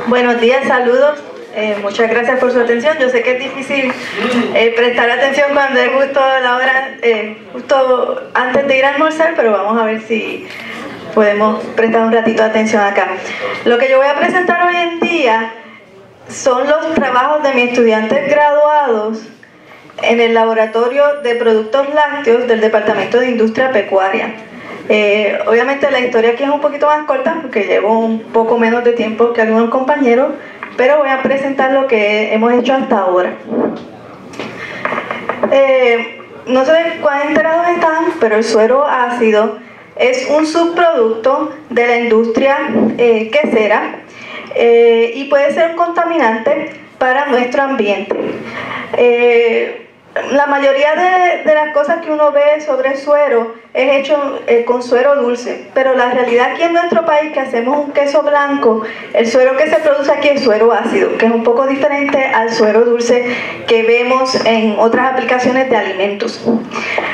Buenos días, saludos. Muchas gracias por su atención. Yo sé que es difícil prestar atención cuando es justo la hora, justo antes de ir a almorzar, pero vamos a ver si podemos prestar un ratito de atención acá. Lo que yo voy a presentar hoy en día son los trabajos de mis estudiantes graduados en el Laboratorio de Productos Lácteos del Departamento de Industria Pecuaria. Obviamente la historia aquí es un poquito más corta porque llevo un poco menos de tiempo que algunos compañeros, pero voy a presentar lo que hemos hecho hasta ahora. No sé cuán enterados están, pero el suero ácido es un subproducto de la industria quesera y puede ser un contaminante para nuestro ambiente. La mayoría de las cosas que uno ve sobre suero es hecho con suero dulce, pero la realidad aquí en nuestro país, que hacemos un queso blanco, el suero que se produce aquí es suero ácido, que es un poco diferente al suero dulce que vemos en otras aplicaciones de alimentos.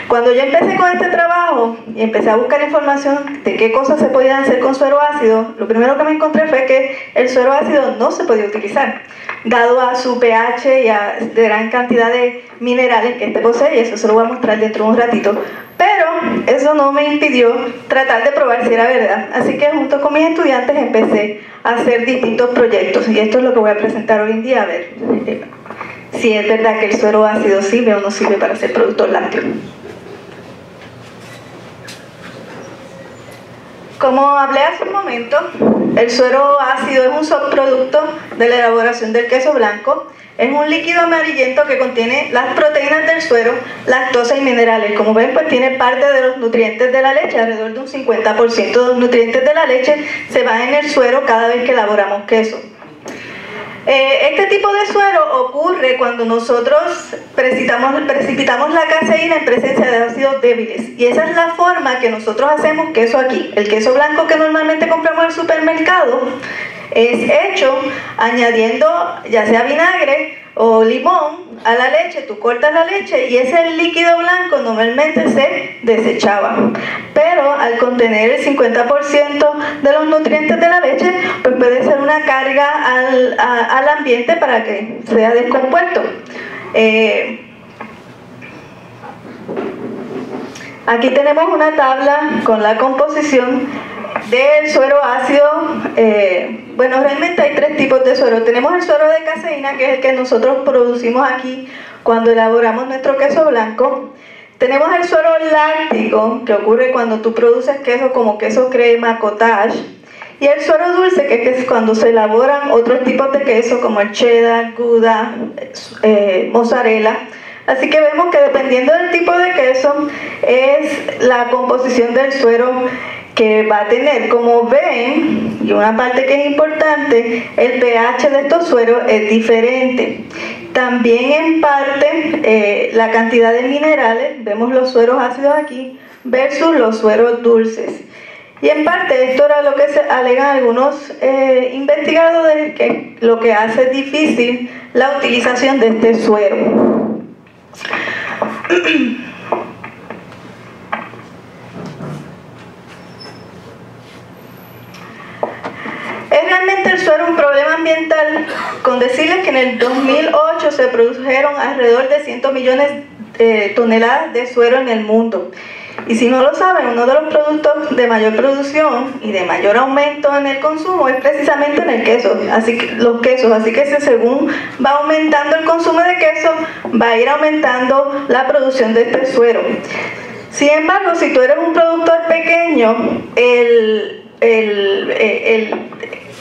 Cuando yo empecé con este trabajo y empecé a buscar información de qué cosas se podían hacer con suero ácido, lo primero que me encontré fue que el suero ácido no se podía utilizar, dado a su pH y a gran cantidad de minerales que este posee, y eso se lo voy a mostrar dentro de un ratito. Pero eso no me impidió tratar de probar si era verdad. Así que junto con mis estudiantes empecé a hacer distintos proyectos, y esto es lo que voy a presentar hoy en día, a ver si es verdad que el suero ácido sirve o no sirve para hacer productos lácteos. Como hablé hace un momento, el suero ácido es un subproducto de la elaboración del queso blanco. Es un líquido amarillento que contiene las proteínas del suero, lactosa y minerales. Como ven, pues tiene parte de los nutrientes de la leche, alrededor de un 50% de los nutrientes de la leche se van en el suero cada vez que elaboramos queso. Este tipo de suero ocurre cuando nosotros precipitamos la caseína en presencia de ácidos débiles, y esa es la forma que nosotros hacemos queso aquí. El queso blanco que normalmente compramos en el supermercado es hecho añadiendo ya sea vinagre o limón a la leche. Tú cortas la leche y ese líquido blanco normalmente se desechaba, pero al contener el 50% de los nutrientes de la leche, pues puede ser una carga al ambiente para que sea descompuesto. Aquí tenemos una tabla con la composición del suero ácido. Bueno, realmente hay tres tipos de suero. Tenemos el suero de caseína, que es el que nosotros producimos aquí cuando elaboramos nuestro queso blanco. Tenemos el suero láctico, que ocurre cuando tú produces queso como queso crema, cottage. Y el suero dulce, que es cuando se elaboran otros tipos de queso como el cheddar, gouda, mozzarella. Así que vemos que dependiendo del tipo de queso es la composición del suero que va a tener. Como ven, y una parte que es importante, el pH de estos sueros es diferente. También en parte la cantidad de minerales, vemos los sueros ácidos aquí versus los sueros dulces. Y en parte esto era lo que se alegan algunos investigadores, que lo que hace difícil la utilización de este suero. ¿Es realmente el suero un problema ambiental? Con decirles que en el 2008 se produjeron alrededor de 100 millones de toneladas de suero en el mundo. Y si no lo saben, uno de los productos de mayor producción y de mayor aumento en el consumo es precisamente en el queso, los quesos. Así que según va aumentando el consumo de queso, va a ir aumentando la producción de este suero. Sin embargo, si tú eres un productor pequeño,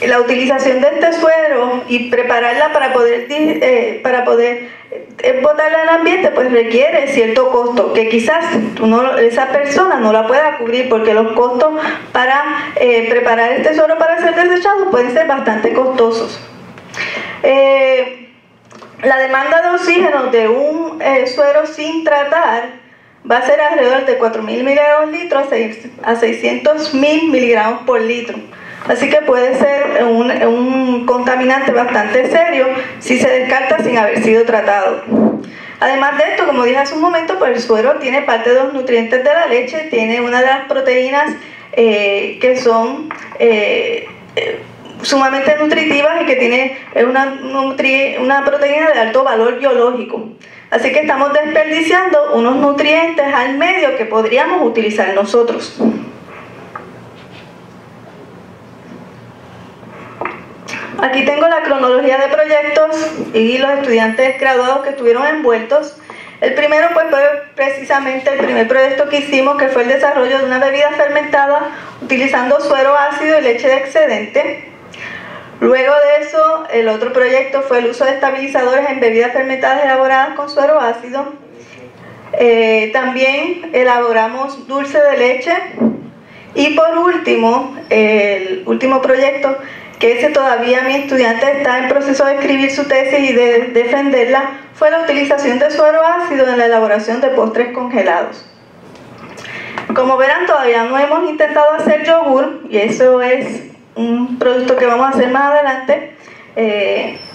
la utilización de este suero y prepararla para poder botarla al ambiente, pues requiere cierto costo que quizás esa persona no la pueda cubrir, porque los costos para preparar este suero para ser desechado pueden ser bastante costosos. La demanda de oxígeno de un suero sin tratar va a ser alrededor de 4.000 miligramos litro a 600.000 miligramos por litro. Así que puede ser un contaminante bastante serio si se descarta sin haber sido tratado. Además de esto, como dije hace un momento, pues el suero tiene parte de los nutrientes de la leche, tiene una de las proteínas que son sumamente nutritivas y que tiene una proteína de alto valor biológico. Así que estamos desperdiciando unos nutrientes al medio que podríamos utilizar nosotros. Aquí tengo la cronología de proyectos y los estudiantes graduados que estuvieron envueltos. El primero pues fue precisamente el primer proyecto que hicimos, que fue el desarrollo de una bebida fermentada utilizando suero ácido y leche de excedente. Luego de eso, el otro proyecto fue el uso de estabilizadores en bebidas fermentadas elaboradas con suero ácido. También elaboramos dulce de leche. Y por último, el último proyecto, que ese todavía mi estudiante está en proceso de escribir su tesis y de defenderla, fue la utilización de suero ácido en la elaboración de postres congelados. Como verán, todavía no hemos intentado hacer yogur, y eso es un producto que vamos a hacer más adelante.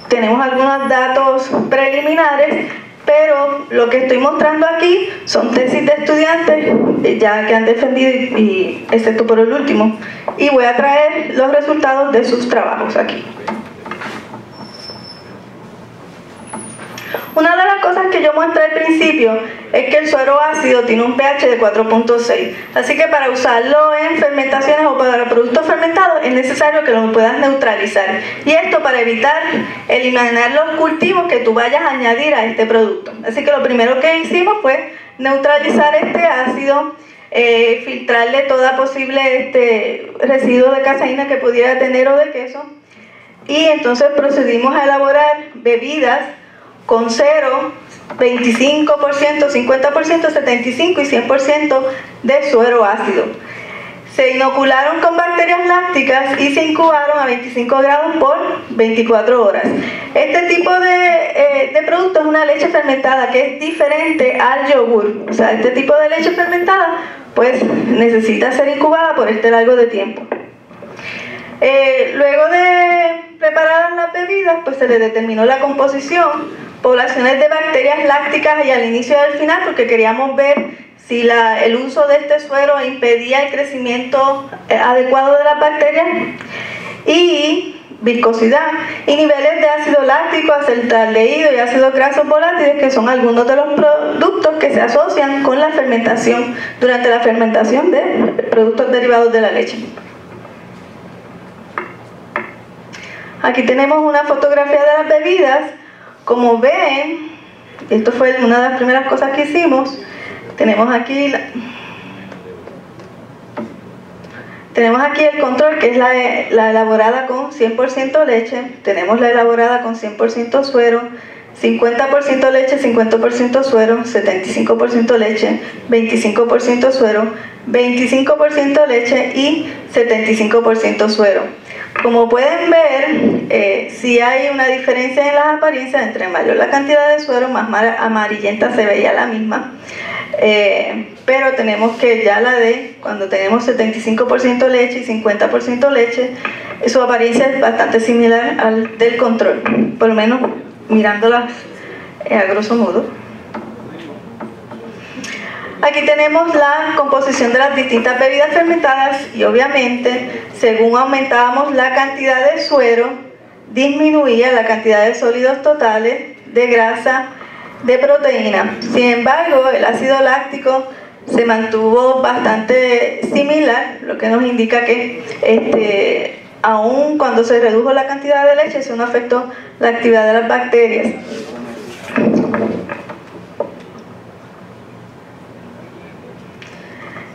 Tenemos algunos datos preliminares, pero lo que estoy mostrando aquí son tesis de estudiantes ya que han defendido, y excepto por el último, y voy a traer los resultados de sus trabajos aquí. Una de las cosas que yo mostré al principio es que el suero ácido tiene un pH de 4.6, así que para usarlo en fermentaciones o para productos fermentados es necesario que lo puedas neutralizar, y esto para evitar eliminar los cultivos que tú vayas a añadir a este producto. Así que lo primero que hicimos fue neutralizar este ácido, filtrarle toda posible residuo de caseína que pudiera tener o de queso, y entonces procedimos a elaborar bebidas con 0, 25%, 50%, 75% y 100% de suero ácido. Se inocularon con bacterias lácticas y se incubaron a 25 grados por 24 horas. Este tipo de producto es una leche fermentada que es diferente al yogur. O sea, este tipo de leche fermentada pues necesita ser incubada por este largo de tiempo. Luego de preparadas las bebidas, pues se le determinó la composición, poblaciones de bacterias lácticas y al inicio y al final, porque queríamos ver si el uso de este suero impedía el crecimiento adecuado de las bacterias, y viscosidad y niveles de ácido láctico, acetaldehído y ácidos grasos volátiles, que son algunos de los productos que se asocian con la fermentación, durante la fermentación de productos derivados de la leche. Aquí tenemos una fotografía de las bebidas. Como ven, esto fue una de las primeras cosas que hicimos. Tenemos aquí el control, que es la elaborada con 100% leche. Tenemos la elaborada con 100% suero, 50% leche, 50% suero, 75% leche, 25% suero, 25% leche y 75% suero. Como pueden ver, sí hay una diferencia en las apariencias. Entre mayor la cantidad de suero, más amarillenta se veía la misma. Pero tenemos que ya cuando tenemos 75% leche y 50% leche, su apariencia es bastante similar al del control, por lo menos mirándolas a grosso modo. Aquí tenemos la composición de las distintas bebidas fermentadas, y obviamente según aumentábamos la cantidad de suero, disminuía la cantidad de sólidos totales, de grasa, de proteína. Sin embargo, el ácido láctico se mantuvo bastante similar, lo que nos indica que aun cuando se redujo la cantidad de leche, eso no afectó la actividad de las bacterias.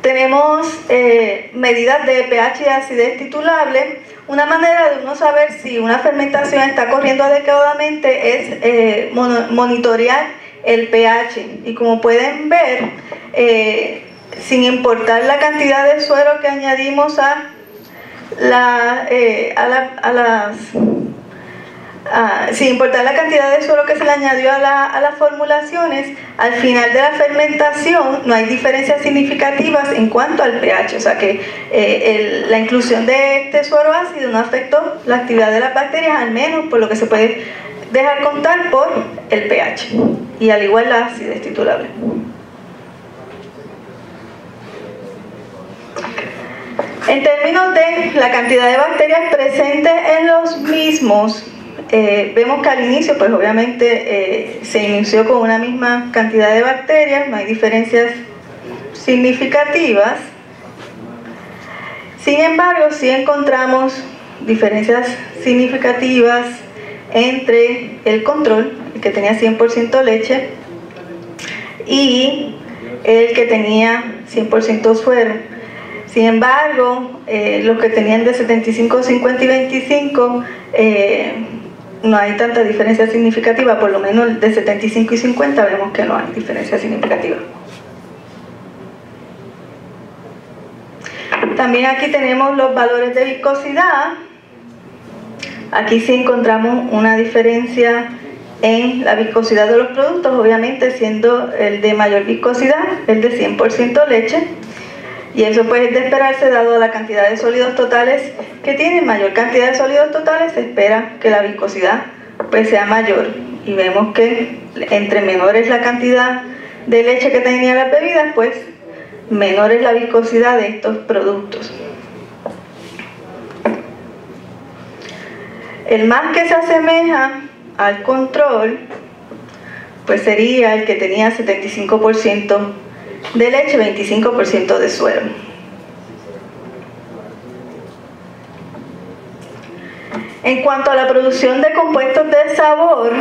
Tenemos medidas de pH y acidez titulable. Una manera de uno saber si una fermentación está corriendo adecuadamente es monitorear el pH. Y como pueden ver, sin importar la cantidad de suero que añadimos sin importar la cantidad de suero que se le añadió a las formulaciones, al final de la fermentación no hay diferencias significativas en cuanto al pH. O sea que la inclusión de este suero ácido no afectó la actividad de las bacterias, al menos por lo que se puede dejar contar por el pH, y al igual la acidez titulable. En términos de la cantidad de bacterias presentes en los mismos, vemos que al inicio, pues obviamente se inició con una misma cantidad de bacterias, no hay diferencias significativas. Sin embargo, sí encontramos diferencias significativas entre el control, el que tenía 100% leche, y el que tenía 100% suero. Sin embargo, los que tenían de 75, 50 y 25, no hay tanta diferencia significativa, por lo menos de 75 y 50 vemos que no hay diferencia significativa. También aquí tenemos los valores de viscosidad. Aquí sí encontramos una diferencia en la viscosidad de los productos, obviamente siendo el de mayor viscosidad el de 100% leche, y eso pues es de esperarse dado la cantidad de sólidos totales que tienen. Mayor cantidad de sólidos totales se espera que la viscosidad pues sea mayor, y vemos que entre menor es la cantidad de leche que tenían las bebidas, pues menor es la viscosidad de estos productos. El más que se asemeja al control pues sería el que tenía 75% de leche, 25% de suero. En cuanto a la producción de compuestos de sabor,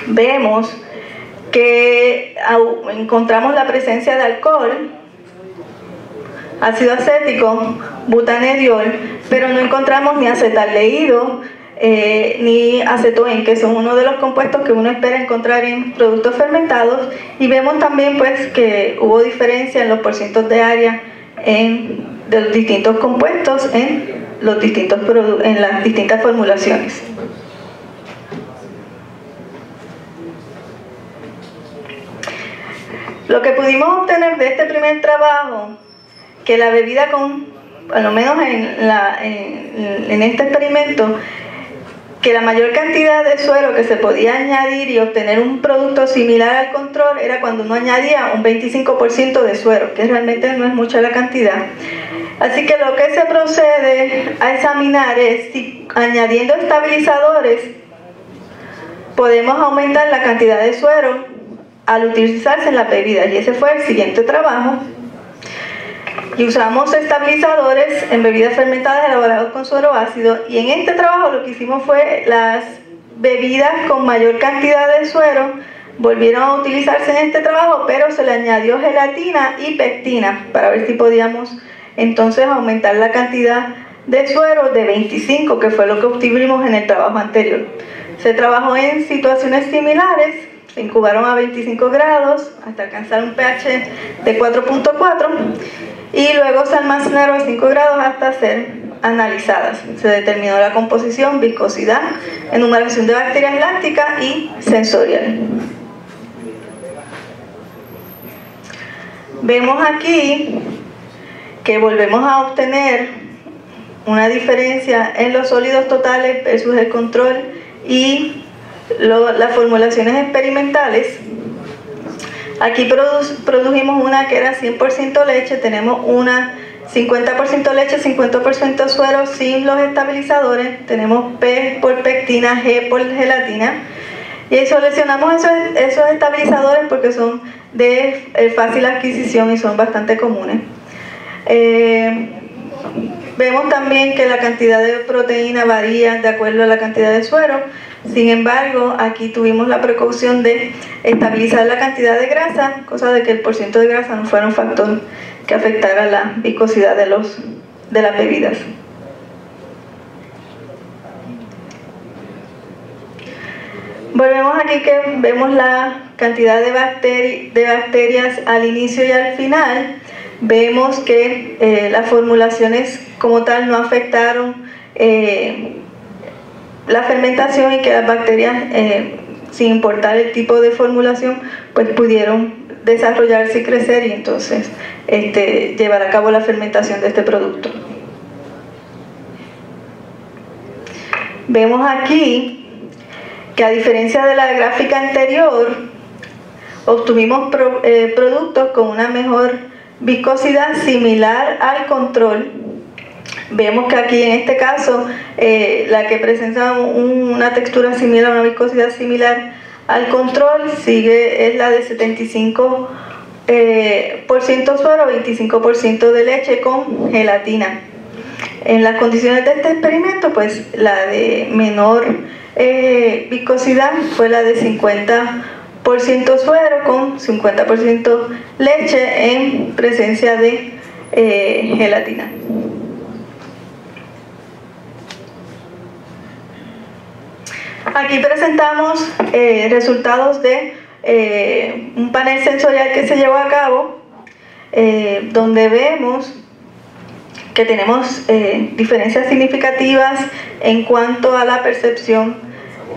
vemos que encontramos la presencia de alcohol, ácido acético, butanediol, pero no encontramos ni acetaldehído ni acetoen, que son uno de los compuestos que uno espera encontrar en productos fermentados, y vemos también pues que hubo diferencia en los porcientos de área de los distintos compuestos en las distintas formulaciones. Lo que pudimos obtener de este primer trabajo, que la bebida al lo menos en este experimento, que la mayor cantidad de suero que se podía añadir y obtener un producto similar al control era cuando uno añadía un 25% de suero, que realmente no es mucha la cantidad. Así que lo que se procede a examinar es si añadiendo estabilizadores podemos aumentar la cantidad de suero al utilizarse en las bebidas, y ese fue el siguiente trabajo. Y usamos estabilizadores en bebidas fermentadas elaboradas con suero ácido, y en este trabajo lo que hicimos fue las bebidas con mayor cantidad de suero volvieron a utilizarse en este trabajo, pero se le añadió gelatina y pectina para ver si podíamos entonces aumentar la cantidad de suero de 25, que fue lo que obtuvimos en el trabajo anterior. Se trabajó en situaciones similares, se incubaron a 25 grados hasta alcanzar un pH de 4.4 y luego se almacenaron a 5 grados hasta ser analizadas. Se determinó la composición, viscosidad, enumeración de bacterias lácticas y sensorial. Vemos aquí que volvemos a obtener una diferencia en los sólidos totales versus el control y las formulaciones experimentales. Aquí produjimos una que era 100% leche, tenemos una 50% leche, 50% suero sin los estabilizadores, tenemos P por pectina, G por gelatina, y seleccionamos esos estabilizadores porque son de fácil adquisición y son bastante comunes. Vemos también que la cantidad de proteína varía de acuerdo a la cantidad de suero. Sin embargo, aquí tuvimos la precaución de estabilizar la cantidad de grasa, cosa de que el porciento de grasa no fuera un factor que afectara la viscosidad de las bebidas. Volvemos aquí que vemos la cantidad de bacterias al inicio y al final. Vemos que las formulaciones como tal no afectaron la fermentación, y que las bacterias, sin importar el tipo de formulación, pues pudieron desarrollarse y crecer y entonces llevar a cabo la fermentación de este producto. Vemos aquí que, a diferencia de la gráfica anterior, obtuvimos productos con una mejor viscosidad similar al control. Vemos que aquí en este caso la que presenta una textura similar, una viscosidad similar al control, es la de 75% suero, 25% de leche con gelatina. En las condiciones de este experimento, pues la de menor viscosidad fue la de 50% suero con 50% leche en presencia de gelatina. Aquí presentamos resultados de un panel sensorial que se llevó a cabo, donde vemos que tenemos diferencias significativas en cuanto a la percepción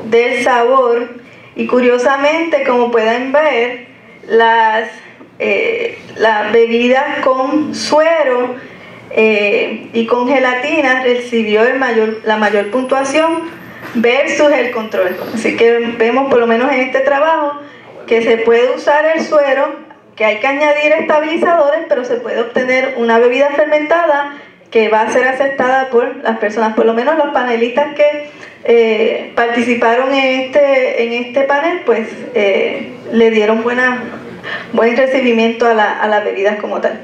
del sabor, y curiosamente, como pueden ver, las bebidas con suero y con gelatina recibió la mayor puntuación versus el control. Así que vemos, por lo menos en este trabajo, que se puede usar el suero, que hay que añadir estabilizadores, pero se puede obtener una bebida fermentada que va a ser aceptada por las personas. Por lo menos los panelistas que participaron en este panel, pues le dieron buen recibimiento a las bebidas como tal.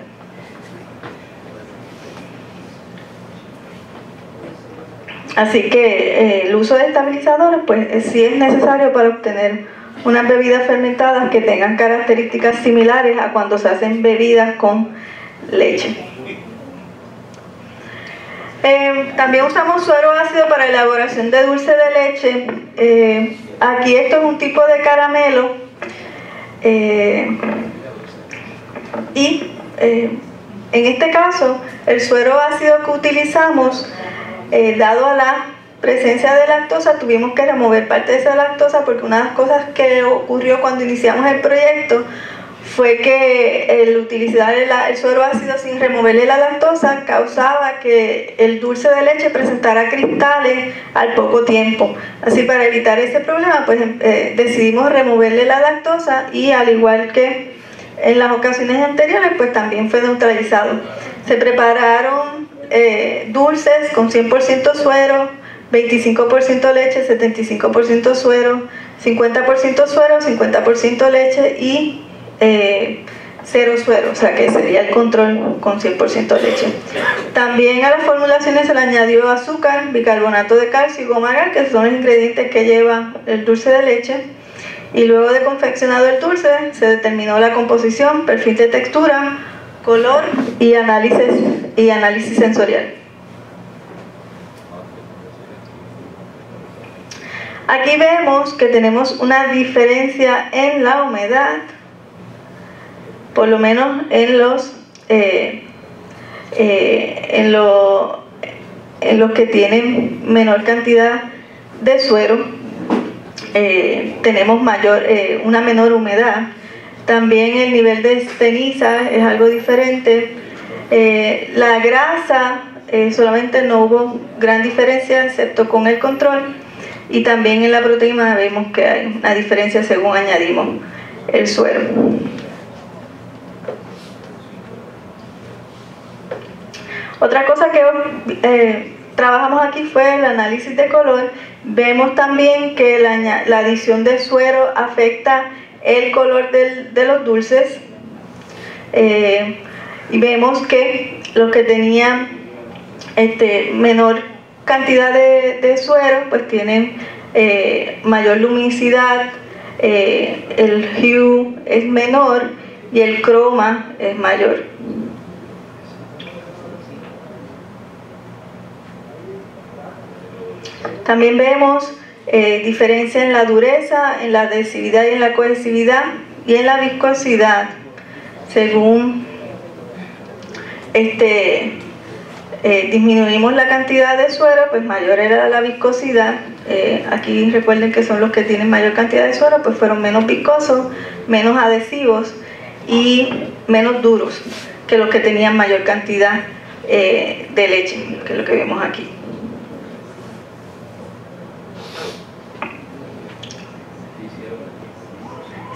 Así que el uso de estabilizadores, pues sí es necesario para obtener unas bebidas fermentadas que tengan características similares a cuando se hacen bebidas con leche. También usamos suero ácido para elaboración de dulce de leche. Aquí esto es un tipo de caramelo y en este caso el suero ácido que utilizamos, dado a la presencia de lactosa, tuvimos que remover parte de esa lactosa, porque una de las cosas que ocurrió cuando iniciamos el proyecto fue que el utilizar el suero ácido sin removerle la lactosa causaba que el dulce de leche presentara cristales al poco tiempo. Así, para evitar ese problema, pues decidimos removerle la lactosa, y al igual que en las ocasiones anteriores, pues también fue neutralizado. Se prepararon dulces con 100% suero, 25% leche, 75% suero, 50% suero, 50% leche y 0 suero, o sea que sería el control con 100% leche. También a las formulaciones se le añadió azúcar, bicarbonato de calcio y goma agar, que son los ingredientes que lleva el dulce de leche. Y luego de confeccionado el dulce, se determinó la composición, perfil de textura, color y análisis sensorial. Aquí vemos que tenemos una diferencia en la humedad, por lo menos en los que tienen menor cantidad de suero. Tenemos una menor humedad. También el nivel de ceniza es algo diferente. La grasa, solamente no hubo gran diferencia excepto con el control, y también en la proteína vemos que hay una diferencia según añadimos el suero. Otra cosa que trabajamos aquí fue el análisis de color. Vemos también que la adición de suero afecta el color de los dulces, y vemos que los que tenían menor cantidad de suero, pues tienen mayor luminosidad, el hue es menor y el croma es mayor. También vemos diferencia en la dureza, en la adhesividad y en la cohesividad y en la viscosidad. Según disminuimos la cantidad de suero, pues mayor era la viscosidad. Aquí recuerden que son los que tienen mayor cantidad de suero, pues fueron menos viscosos, menos adhesivos y menos duros que los que tenían mayor cantidad de leche, que es lo que vemos aquí.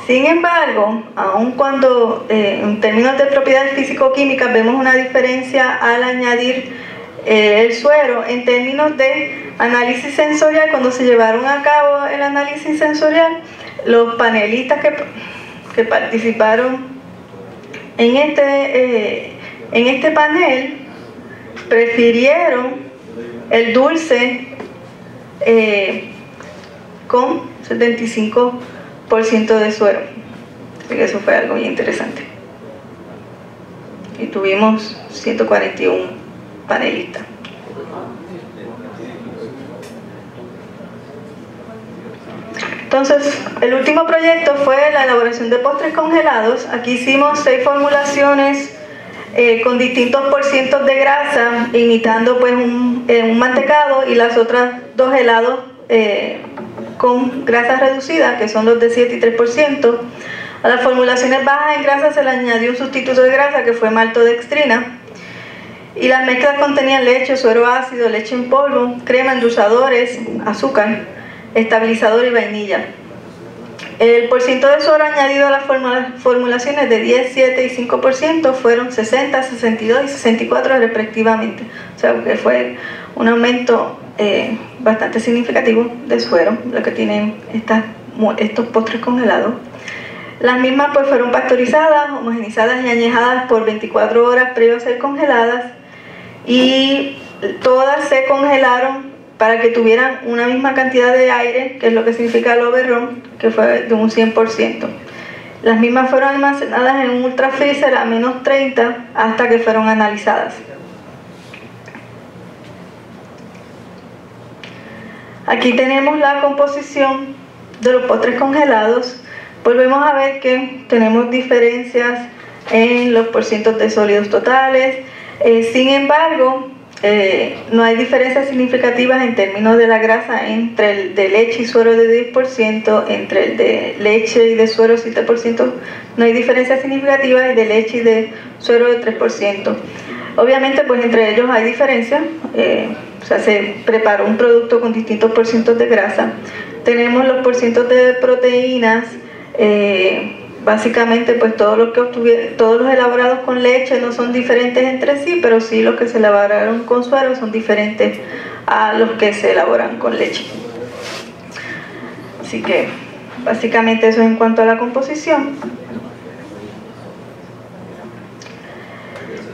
Sin embargo, aun cuando en términos de propiedades físico-químicas vemos una diferencia al añadir el suero, en términos de análisis sensorial, cuando se llevaron a cabo el análisis sensorial, los panelistas que participaron en este panel prefirieron el dulce con 75% de suero. Así que eso fue algo muy interesante. Y tuvimos 141 panelistas. Entonces, el último proyecto fue la elaboración de postres congelados. Aquí hicimos 6 formulaciones con distintos porcientos de grasa, imitando pues un mantecado, y las otras 2 helados con grasa reducida, que son los de 7 y 3%. A las formulaciones bajas en grasa se le añadió un sustituto de grasa que fue maltodextrina, y las mezclas contenían leche, suero ácido, leche en polvo, crema, endulzadores, azúcar, estabilizador y vainilla. El porciento de suero añadido a las formulaciones de 10, 7 y 5% fueron 60, 62 y 64 respectivamente. O sea que fue un aumento bastante significativo de suero, lo que tienen estos postres congelados. Las mismas pues fueron pasteurizadas, homogenizadas y añejadas por 24 horas previo a ser congeladas, y todas se congelaron para que tuvieran una misma cantidad de aire, que es lo que significa el overrun, que fue de un 100%. Las mismas fueron almacenadas en un ultrafreezer a menos 30 hasta que fueron analizadas. Aquí tenemos la composición de los postres congelados. Volvemos a ver que tenemos diferencias en los porcientos de sólidos totales. Sin embargo, no hay diferencias significativas en términos de la grasa entre el de leche y suero de 10%, entre el de leche y de suero 7%, no hay diferencias significativas, y de leche y de suero de 3%. Obviamente pues entre ellos hay diferencias, o sea, se preparó un producto con distintos porcientos de grasa. Tenemos los porcientos de proteínas, básicamente pues todos los elaborados con leche no son diferentes entre sí, pero sí los que se elaboraron con suero son diferentes a los que se elaboran con leche. Así que básicamente eso en cuanto a la composición.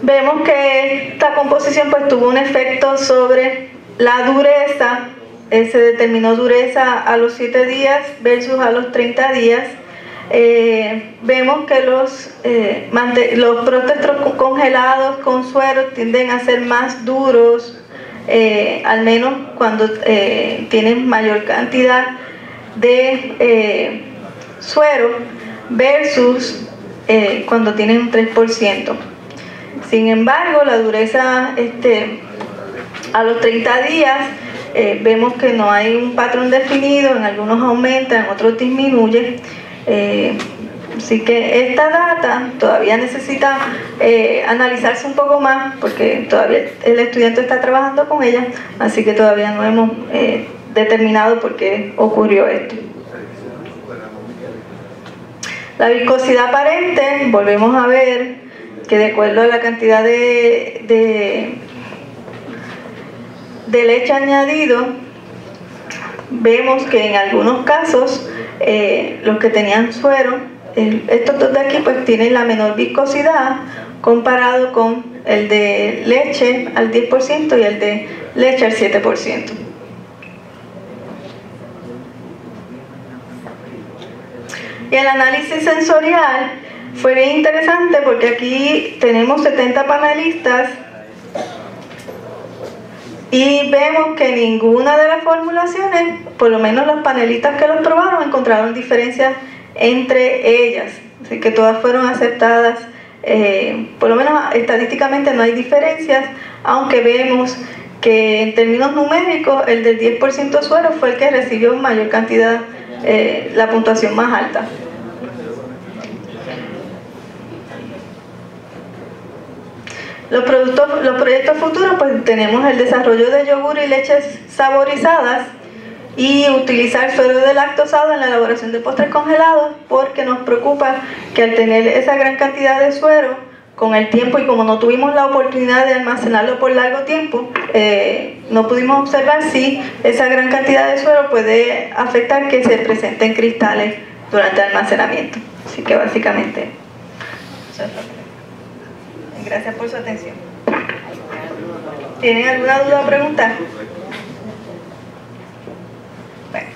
Vemos que esta composición pues tuvo un efecto sobre la dureza. Se determinó dureza a los 7 días versus a los 30 días. Vemos que los postres congelados con suero tienden a ser más duros, al menos cuando tienen mayor cantidad de suero versus cuando tienen un 3%. Sin embargo, la dureza a los 30 días vemos que no hay un patrón definido, en algunos aumenta, en otros disminuye. Así que esta data todavía necesita analizarse un poco más, porque todavía el estudiante está trabajando con ella, así que todavía no hemos determinado por qué ocurrió esto. La viscosidad aparente, volvemos a ver que de acuerdo a la cantidad de leche añadido, vemos que en algunos casos los que tenían suero, estos dos de aquí pues tienen la menor viscosidad comparado con el de leche al 10% y el de leche al 7%. Y el análisis sensorial fue bien interesante, porque aquí tenemos 70 panelistas y vemos que ninguna de las formulaciones, por lo menos los panelistas que los probaron, encontraron diferencias entre ellas. Así que todas fueron aceptadas, por lo menos estadísticamente no hay diferencias, aunque vemos que en términos numéricos el del 10% suero fue el que recibió mayor cantidad, la puntuación más alta. Los proyectos futuros, pues tenemos el desarrollo de yogur y leches saborizadas, y utilizar suero de lactosado en la elaboración de postres congelados, porque nos preocupa que al tener esa gran cantidad de suero, con el tiempo y como no tuvimos la oportunidad de almacenarlo por largo tiempo, no pudimos observar si esa gran cantidad de suero puede afectar que se presenten cristales durante el almacenamiento. Así que básicamente, eso es lo que... Gracias por su atención. ¿Tienen alguna duda o pregunta? Bueno.